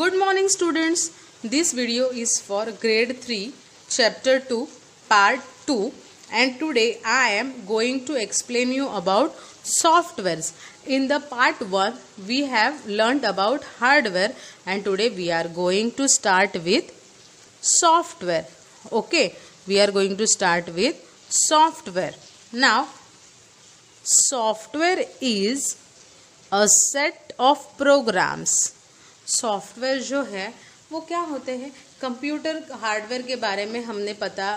Good morning students. This video is for grade 3 chapter 2 part 2 and today I am going to explain you about softwares. In the part 1 we have learned about hardware and today we are going to start with software. Okay, we are going to start with software. Now software is a set of programs. Software जो है वो क्या होते हैं, computer hardware के बारे में हमने पता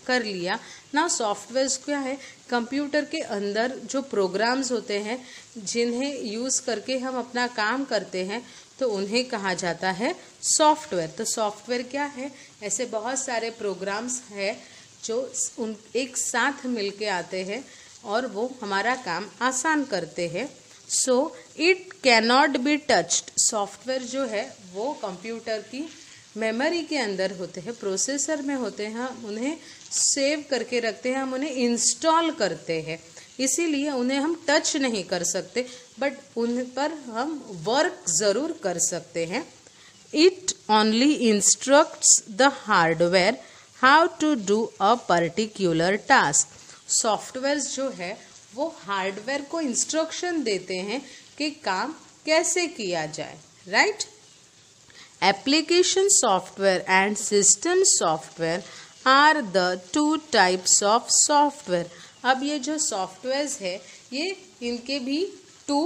कर लिया ना। सॉफ्टवेयर क्या है, कंप्यूटर के अंदर जो प्रोग्राम्स होते हैं जिन्हें यूज़ करके हम अपना काम करते हैं तो उन्हें कहा जाता है सॉफ्टवेयर। तो सॉफ्टवेयर क्या है, ऐसे बहुत सारे प्रोग्राम्स हैं जो एक साथ मिलके आते हैं और वो हमारा काम आसान करते हैं। So it cannot be touched. Software जो है वो कंप्यूटर की मेमोरी के अंदर होते हैं, प्रोसेसर में होते हैं, हम उन्हें सेव करके रखते हैं, हम उन्हें इंस्टॉल करते हैं, इसीलिए उन्हें हम टच नहीं कर सकते बट उन पर हम वर्क ज़रूर कर सकते हैं। It only instructs the hardware how to do a particular task. Software जो है वो हार्डवेयर को इंस्ट्रक्शन देते हैं कि काम कैसे किया जाए, right. Application software and system software are the two types of software. अब ये जो सॉफ्टवेयर्स है ये इनके भी टू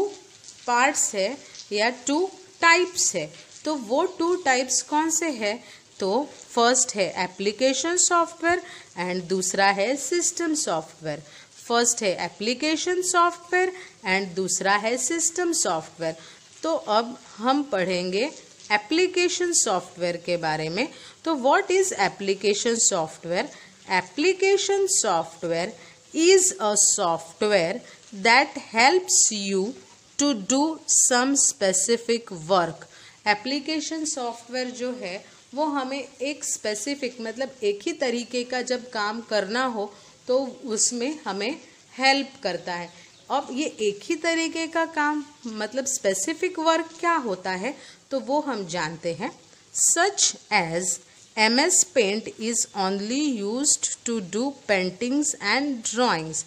पार्ट्स है या टू टाइप्स है। तो वो टू टाइप्स कौन से है, तो फर्स्ट है एप्लीकेशन सॉफ्टवेयर एंड दूसरा है सिस्टम सॉफ्टवेयर। फर्स्ट है एप्लीकेशन सॉफ्टवेयर एंड दूसरा है सिस्टम सॉफ्टवेयर। तो अब हम पढ़ेंगे एप्लीकेशन सॉफ्टवेयर के बारे में। तो what is application software? Application software is a software that helps you to do some specific work. Application software जो है वो हमें एक स्पेसिफिक मतलब एक ही तरीके का जब काम करना हो तो उसमें हमें हेल्प करता है। अब ये एक ही तरीके का काम मतलब स्पेसिफिक वर्क क्या होता है तो वो हम जानते हैं। Such as MS Paint is only used to do paintings and drawings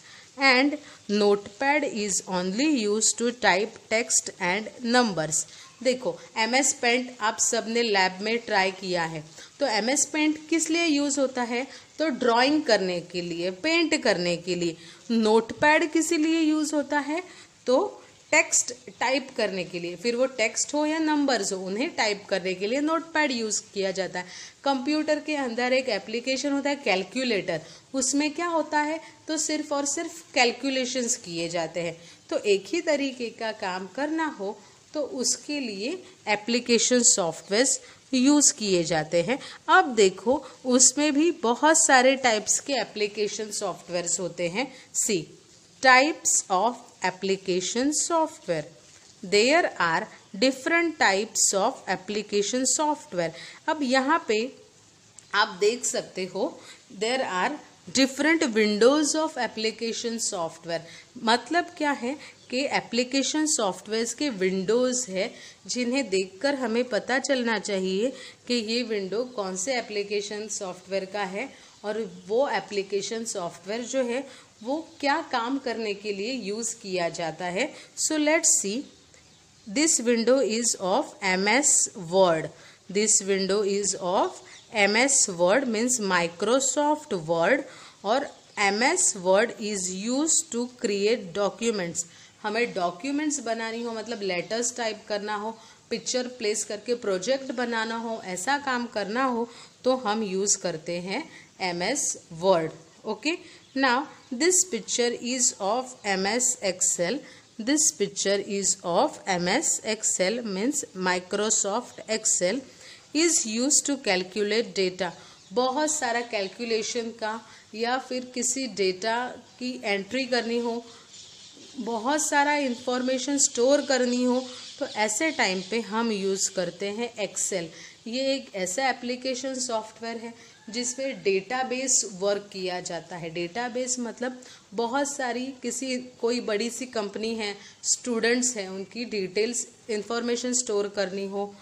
and Notepad is only used to type text and numbers। देखो MS Paint आप सबने लैब में ट्राई किया है, तो MS Paint किस लिए यूज़ होता है, तो ड्राइंग करने के लिए, पेंट करने के लिए। नोटपैड किस लिए यूज़ होता है, तो टेक्स्ट टाइप करने के लिए, फिर वो टेक्स्ट हो या नंबर्स हो उन्हें टाइप करने के लिए नोटपैड यूज़ किया जाता है। कंप्यूटर के अंदर एक एप्लीकेशन होता है कैलकुलेटर, उसमें क्या होता है तो सिर्फ और सिर्फ कैलकुलेशंस किए जाते हैं। तो एक ही तरीके का काम करना हो तो उसके लिए एप्लीकेशन सॉफ्टवेयर्स यूज़ किए जाते हैं। अब देखो उसमें भी बहुत सारे टाइप्स के एप्लीकेशन सॉफ्टवेयर्स होते हैं। See types of application software. There are different types of application software. अब यहाँ पे आप देख सकते हो there are different windows of application software. मतलब क्या है कि एप्लीकेशन सॉफ्टवेयर्स के विंडोज़ है जिन्हें देखकर हमें पता चलना चाहिए कि ये विंडो कौन से एप्लीकेशन सॉफ्टवेयर का है और वो एप्लीकेशन सॉफ्टवेयर जो है वो क्या काम करने के लिए यूज़ किया जाता है। So let's see, this window is of MS Word. This window is of MS Word means Microsoft Word और MS Word is use to create documents. हमें डॉक्यूमेंट्स बनानी हो मतलब लेटर्स टाइप करना हो, पिक्चर प्लेस करके प्रोजेक्ट बनाना हो, ऐसा काम करना हो तो हम यूज़ करते हैं MS Word. Okay, now this picture is of MS Excel। This picture is of MS Excel means Microsoft Excel is use to calculate data. बहुत सारा कैलकुलेशन का या फिर किसी डेटा की एंट्री करनी हो, बहुत सारा इंफॉर्मेशन स्टोर करनी हो तो ऐसे टाइम पे हम यूज़ करते हैं एक्सेल। ये एक ऐसा एप्लीकेशन सॉफ्टवेयर है जिसमें डेटाबेस वर्क किया जाता है। डेटाबेस मतलब बहुत सारी कोई बड़ी सी कंपनी है, स्टूडेंट्स हैं, उनकी डिटेल्स इंफॉर्मेशन स्टोर करनी हो,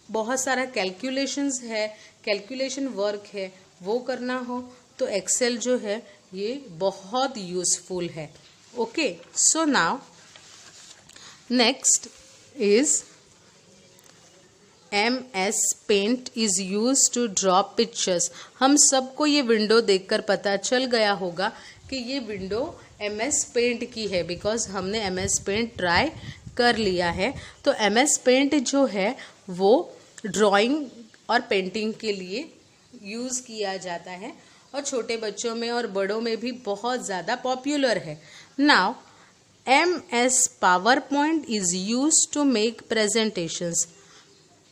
बहुत सारा कैलकुलेशंस है, कैलकुलेशन वर्क है, वो करना हो तो एक्सेल जो है ये बहुत यूज़फुल है। Okay, so now next is MS Paint is use to draw pictures. हम सबको ये विंडो देखकर पता चल गया होगा कि ये विंडो MS पेंट की है, बिकॉज हमने MS पेंट ट्राई कर लिया है। तो MS पेंट जो है वो ड्राइंग और पेंटिंग के लिए यूज़ किया जाता है और छोटे बच्चों में और बड़ों में भी बहुत ज़्यादा पॉपुलर है। Now MS PowerPoint is use to make presentations.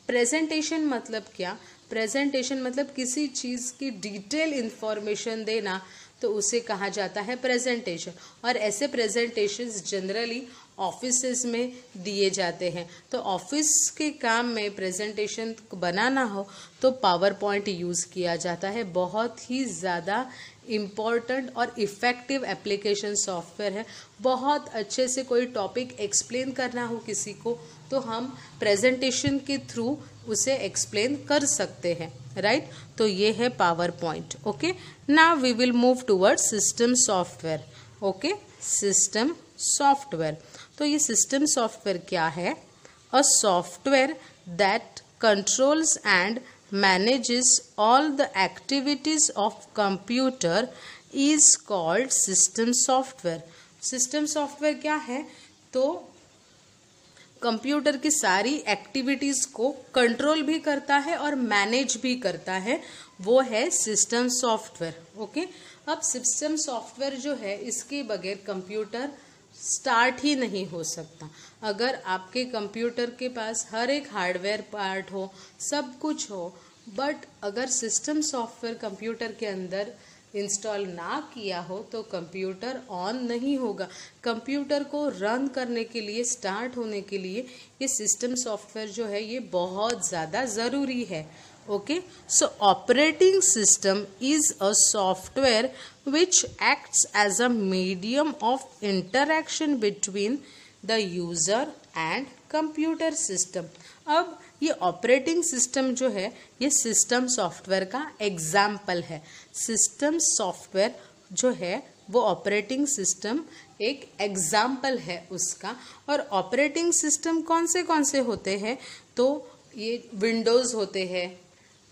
Presentation मतलब क्या? प्रेजेंटेशन मतलब किसी चीज़ की डिटेल इन्फॉर्मेशन देना, तो उसे कहा जाता है प्रेजेंटेशन। और ऐसे प्रेजेंटेशंस जनरली ऑफिसेस में दिए जाते हैं। तो ऑफिस के काम में प्रेजेंटेशन बनाना हो तो पावर पॉइंट यूज़ किया जाता है। बहुत ही ज़्यादा इम्पॉर्टेंट और इफ़ेक्टिव एप्लीकेशन सॉफ्टवेयर है। बहुत अच्छे से कोई टॉपिक एक्सप्लेन करना हो किसी को तो हम प्रेजेंटेशन के थ्रू उसे एक्सप्लेन कर सकते हैं, राइट? तो ये है PowerPoint. Okay, now we will move toward system software. Okay, system software. तो ये सिस्टम सॉफ्टवेयर क्या है? A software that controls and manages all the activities of computer is called system software. System software क्या है? तो computer की सारी activities को कंट्रोल भी करता है और मैनेज भी करता है, वो है सिस्टम सॉफ्टवेयर। ओके, अब सिस्टम सॉफ्टवेयर जो है इसके बगैर कंप्यूटर स्टार्ट ही नहीं हो सकता। अगर आपके कंप्यूटर के पास हर एक हार्डवेयर पार्ट हो, सब कुछ हो, बट अगर सिस्टम सॉफ्टवेयर कंप्यूटर के अंदर इंस्टॉल ना किया हो तो कंप्यूटर ऑन नहीं होगा। कंप्यूटर को रन करने के लिए, स्टार्ट होने के लिए ये सिस्टम सॉफ्टवेयर जो है ये बहुत ज़्यादा ज़रूरी है। Okay, so operating system is a software which acts as a medium of interaction between the user and computer system। अब ये ऑपरेटिंग सिस्टम जो है ये सिस्टम सॉफ्टवेयर का एग्जाम्पल है। सिस्टम सॉफ्टवेयर जो है वो ऑपरेटिंग सिस्टम एक एग्जाम्पल है उसका। और ऑपरेटिंग सिस्टम कौन से होते हैं? तो ये विंडोज़ होते हैं,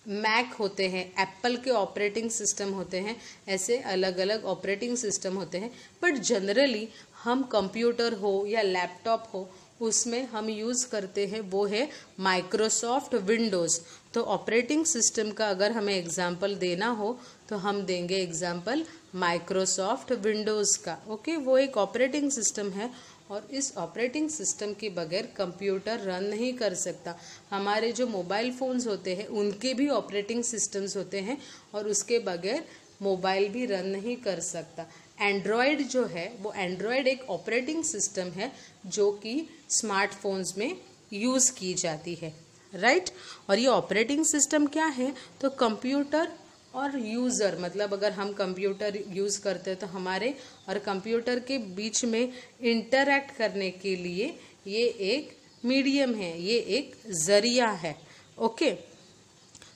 मैक होते हैं, एप्पल के ऑपरेटिंग सिस्टम होते हैं, ऐसे अलग अलग ऑपरेटिंग सिस्टम होते हैं। बट जनरली हम कंप्यूटर हो या लैपटॉप हो उसमें हम यूज़ करते हैं वो है माइक्रोसॉफ्ट विंडोज़। तो ऑपरेटिंग सिस्टम का अगर हमें एग्जाम्पल देना हो तो हम देंगे एग्जाम्पल माइक्रोसॉफ्ट विंडोज़ का। ओके, वो एक ऑपरेटिंग सिस्टम है और इस ऑपरेटिंग सिस्टम के बगैर कंप्यूटर रन नहीं कर सकता। हमारे जो मोबाइल फ़ोन्स होते हैं उनके भी ऑपरेटिंग सिस्टम्स होते हैं और उसके बगैर मोबाइल भी रन नहीं कर सकता। एंड्रॉयड जो है वो एंड्रॉयड एक ऑपरेटिंग सिस्टम है जो कि स्मार्टफोन्स में यूज़ की जाती है, राइट? और ये ऑपरेटिंग सिस्टम क्या है? तो कंप्यूटर और यूज़र, मतलब अगर हम कंप्यूटर यूज़ करते हैं तो हमारे और कंप्यूटर के बीच में इंटरैक्ट करने के लिए ये एक मीडियम है, ये एक ज़रिया है। Okay,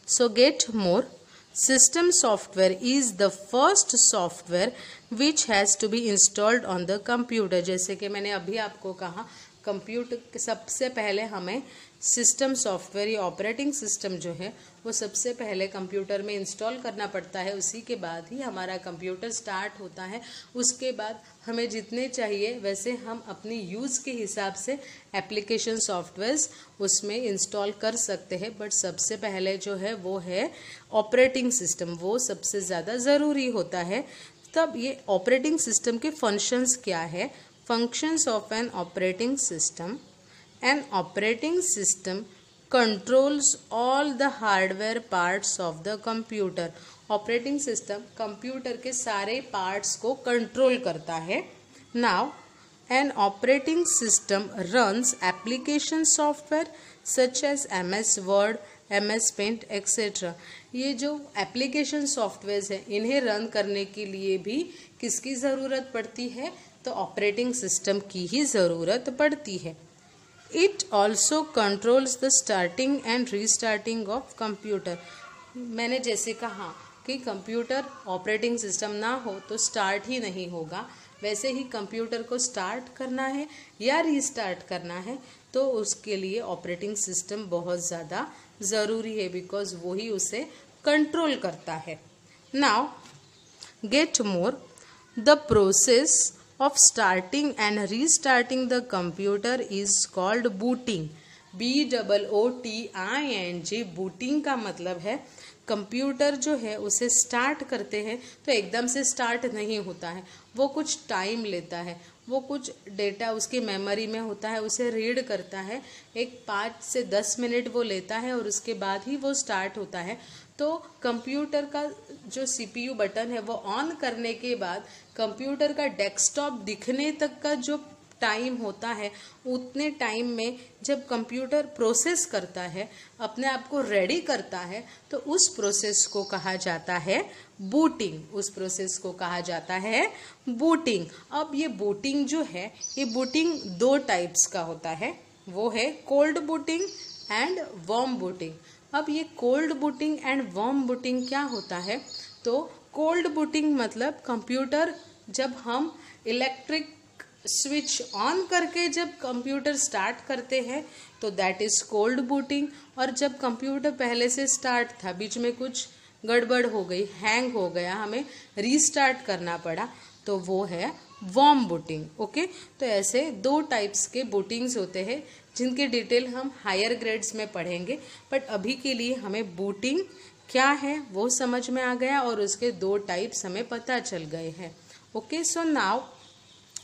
so get more. System software is the first software which has to be installed on the computer। जैसे कि मैंने अभी आपको कहा कंप्यूटर सबसे पहले हमें सिस्टम सॉफ्टवेयर या ऑपरेटिंग सिस्टम जो है वो सबसे पहले कंप्यूटर में इंस्टॉल करना पड़ता है, उसी के बाद ही हमारा कंप्यूटर स्टार्ट होता है। उसके बाद हमें जितने चाहिए वैसे हम अपनी यूज़ के हिसाब से एप्लीकेशन सॉफ्टवेयर्स उसमें इंस्टॉल कर सकते हैं। बट सबसे पहले जो है वो है ऑपरेटिंग सिस्टम, वो सबसे ज़्यादा ज़रूरी होता है। तब ये ऑपरेटिंग सिस्टम के फंक्शंस क्या है? Functions of an operating system. An operating system controls all the hardware parts of the computer। Operating system computer के सारे पार्ट्स को कंट्रोल करता है। Now, an operating system runs application software such as MS Word, MS Paint, etc। ये जो application software हैं इन्हें run करने के लिए भी किसकी ज़रूरत पड़ती है? तो ऑपरेटिंग सिस्टम की ही ज़रूरत पड़ती है। It also controls the starting and restarting of computer. मैंने जैसे कहा कि कंप्यूटर ऑपरेटिंग सिस्टम ना हो तो स्टार्ट ही नहीं होगा, वैसे ही कंप्यूटर को स्टार्ट करना है या रीस्टार्ट करना है तो उसके लिए ऑपरेटिंग सिस्टम बहुत ज़्यादा ज़रूरी है, बिकॉज वो ही उसे कंट्रोल करता है। Now get more, the process of starting and restarting the computer is called booting. BOOTING, booting का मतलब है कंप्यूटर जो है उसे स्टार्ट करते हैं तो एकदम से स्टार्ट नहीं होता है, वो कुछ टाइम लेता है, वो कुछ डेटा उसकी मेमोरी में होता है, उसे रीड करता है, एक 5 से 10 मिनट वो लेता है और उसके बाद ही वो स्टार्ट होता है। तो कंप्यूटर का जो CPU बटन है वो ऑन करने के बाद कंप्यूटर का डेस्कटॉप दिखने तक का जो टाइम होता है, उतने टाइम में जब कंप्यूटर प्रोसेस करता है, अपने आप को रेडी करता है, तो उस प्रोसेस को कहा जाता है बूटिंग। उस प्रोसेस को कहा जाता है बूटिंग। अब ये बूटिंग जो है, ये बूटिंग 2 टाइप्स का होता है, वो है cold booting and warm booting. अब ये cold booting and warm booting क्या होता है, तो कोल्ड बूटिंग मतलब कंप्यूटर जब हम इलेक्ट्रिक स्विच ऑन करके जब कंप्यूटर स्टार्ट करते हैं तो दैट इज़ कोल्ड बूटिंग, और जब कंप्यूटर पहले से स्टार्ट था, बीच में कुछ गड़बड़ हो गई, हैंग हो गया, हमें रीस्टार्ट करना पड़ा, तो वो है वार्म बूटिंग। ओके, तो ऐसे 2 टाइप्स के बूटिंग्स होते हैं जिनकी डिटेल हम हायर ग्रेड्स में पढ़ेंगे, बट अभी के लिए हमें बूटिंग क्या है वो समझ में आ गया और उसके 2 टाइप्स हमें पता चल गए हैं। Okay, so now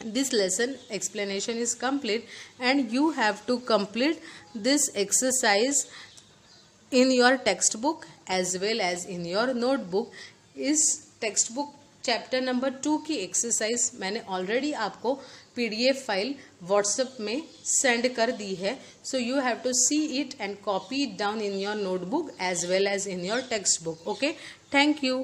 this lesson explanation is complete and you have to complete this exercise in your textbook as well as in your notebook। इस textbook चैप्टर नंबर 2 की एक्सरसाइज मैंने ऑलरेडी आपको PDF फाइल व्हाट्सएप में send कर दी है, so you have to see it and copy it down in your notebook as well as in your textbook. Okay, thank you.